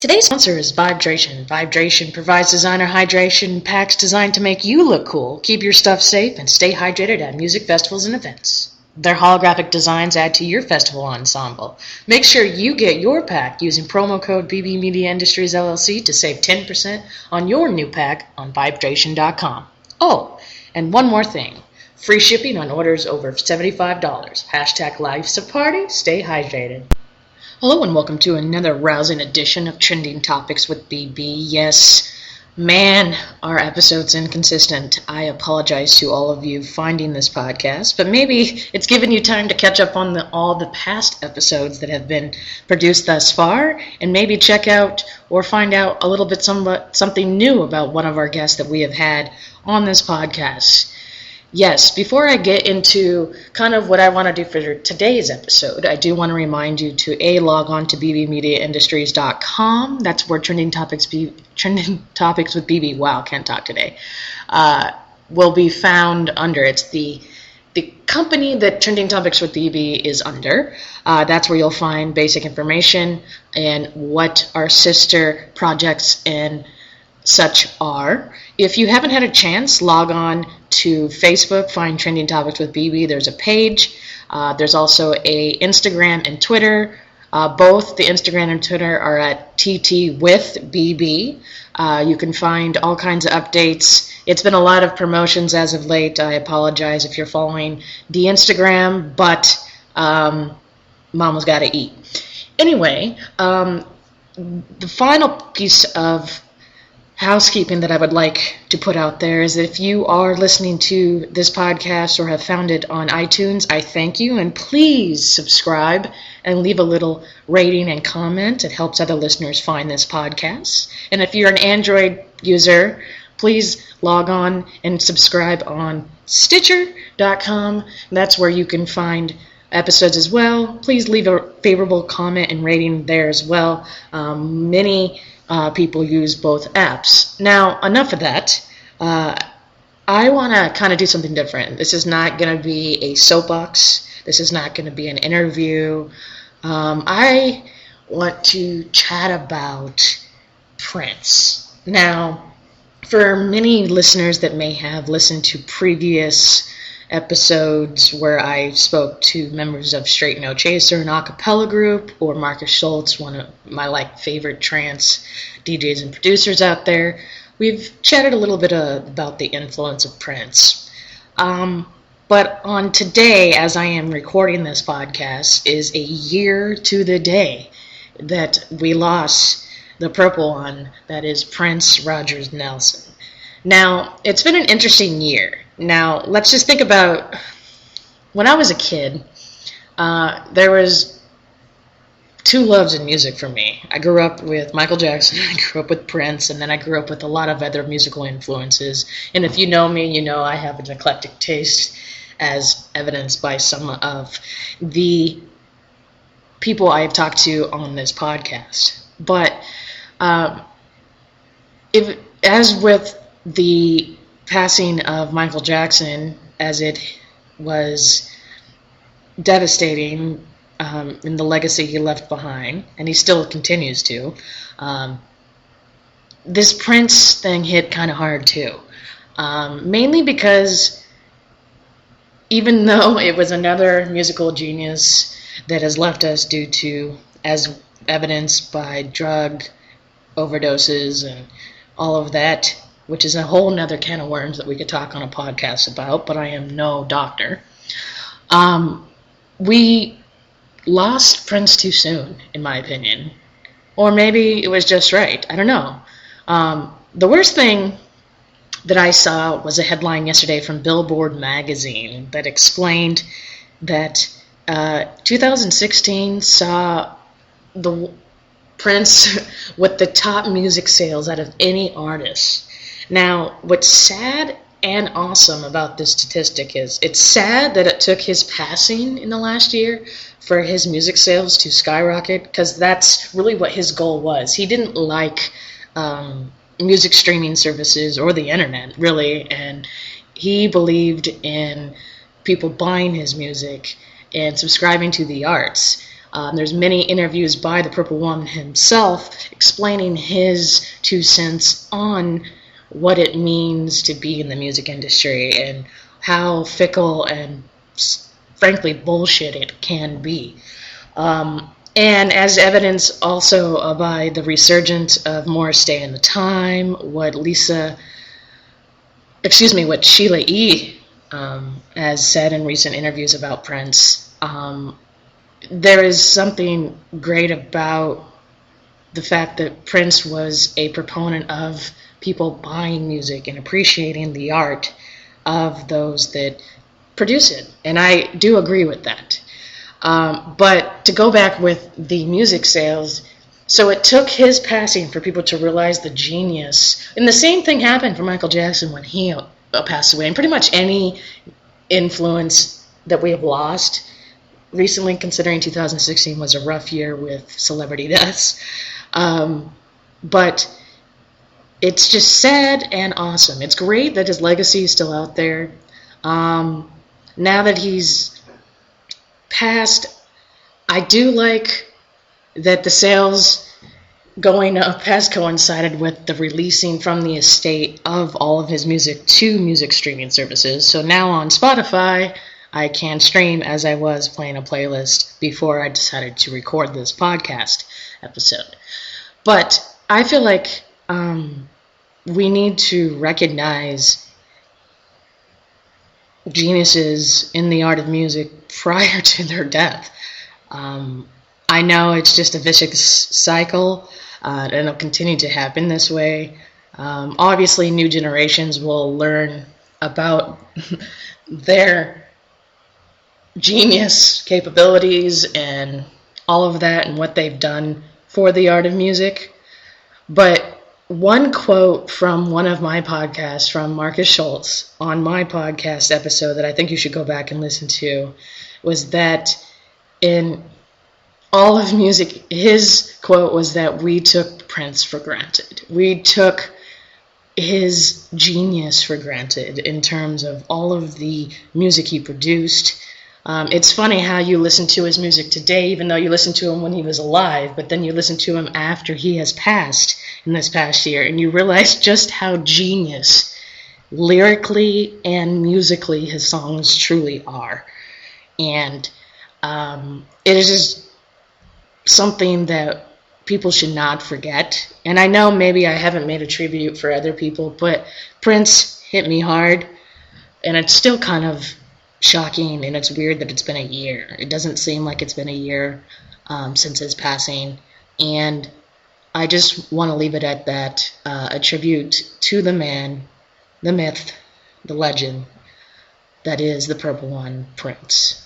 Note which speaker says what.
Speaker 1: Today's sponsor is Vibedration. Vibedration provides designer hydration packs designed to make you look cool, keep your stuff safe, and stay hydrated at music festivals and events. Their holographic designs add to your festival ensemble. Make sure you get your pack using promo code BB Media Industries LLC to save 10% on your new pack on Vibedration.com. Oh, and one more thing. Free shipping on orders over $75. Hashtag Life's a Party. Stay hydrated. Hello and welcome to another rousing edition of Trending Topics with BB. Yes, man, our episode's inconsistent. I apologize to all of you finding this podcast, but maybe it's given you time to catch up on all the past episodes that have been produced thus far, and maybe check out or find out a little bit something new about one of our guests that we have had on this podcast. Yes, before I get into kind of what I want to do for today's episode, I do want to remind you to log on to bbmediaindustries.com. That's where Trending Topics with BB, wow, can't talk today, will be found under. It's the company that Trending Topics with BB is under. That's where you'll find basic information and what our sister projects and such are. If you haven't had a chance, log on to Facebook, find Trending Topics with BB. There's a page. There's also a Instagram and Twitter. Both the Instagram and Twitter are at TT with BB. You can find all kinds of updates. It's been a lot of promotions as of late. I apologize if you're following the Instagram, but mama's got to eat. Anyway, the final piece of housekeeping that I would like to put out there is that if you are listening to this podcast or have found it on iTunes, I thank you, and please subscribe and leave a little rating and comment. It helps other listeners find this podcast. And if you're an Android user, please log on and subscribe on Stitcher.com. That's where you can find episodes as well. Please leave a favorable comment and rating there as well. Many people use both apps. Now, enough of that. I want to kind of do something different. This is not going to be a soapbox. This is not going to be an interview. I want to chat about Prince. Now, for many listeners that may have listened to previous episodes where I spoke to members of Straight No Chaser, an a cappella group, or Marcus Schultz, one of my favorite trance DJs and producers out there, we've chatted a little bit about the influence of Prince. But on today, as I am recording this podcast, is a year to the day that we lost the purple one, that is Prince Rogers Nelson. Now, it's been an interesting year. Now, let's just think about when I was a kid, there was two loves in music for me. I grew up with Michael Jackson, I grew up with Prince, and then I grew up with a lot of other musical influences. And if you know me, you know I have an eclectic taste, as evidenced by some of the people I have talked to on this podcast. But as with the passing of Michael Jackson, as it was devastating in the legacy he left behind, and he still continues to, this Prince thing hit kind of hard too. Mainly because even though it was another musical genius that has left us due to, as evidenced by drug overdoses and all of that, which is a whole nother can of worms that we could talk on a podcast about, but I am no doctor. We lost Prince too soon, in my opinion. Or maybe it was just right. I don't know. The worst thing that I saw was a headline yesterday from Billboard magazine that explained that 2016 saw the Prince with the top music sales out of any artist. Now, what's sad and awesome about this statistic is it's sad that it took his passing in the last year for his music sales to skyrocket, because that's really what his goal was. He didn't like music streaming services or the internet, really, and he believed in people buying his music and subscribing to the arts. There's many interviews by the Purple One himself explaining his 2 cents on what it means to be in the music industry and how fickle and frankly bullshit it can be. And as evidence also by the resurgence of Morris Day and the Time, what Sheila E. Has said in recent interviews about Prince, there is something great about the fact that Prince was a proponent of people buying music and appreciating the art of those that produce it. And I do agree with that. But to go back with the music sales, so it took his passing for people to realize the genius. And the same thing happened for Michael Jackson when he passed away. And pretty much any influence that we have lost recently, considering 2016 was a rough year with celebrity deaths. But it's just sad and awesome. It's great that his legacy is still out there. Now that he's passed, I do like that the sales going up has coincided with the releasing from the estate of all of his music to music streaming services. So now on Spotify, I can stream as I was playing a playlist before I decided to record this podcast episode. But I feel like we need to recognize geniuses in the art of music prior to their death. I know it's just a vicious cycle, and it'll continue to happen this way. Obviously, new generations will learn about their genius capabilities and all of that and what they've done for the art of music. But one quote from one of my podcasts from Marcus Schultz on my podcast episode that I think you should go back and listen to was that in all of music, his quote was that we took Prince for granted. We took his genius for granted in terms of all of the music he produced. It's funny how you listen to his music today, even though you listened to him when he was alive, but then you listen to him after he has passed in this past year, and you realize just how genius, lyrically and musically, his songs truly are. And it is just something that people should not forget. And I know maybe I haven't made a tribute for other people, but Prince hit me hard, and it's still kind of shocking, and it's weird that it's been a year. It doesn't seem like it's been a year since his passing, and I just want to leave it at that, a tribute to the man, the myth, the legend that is the Purple One, Prince.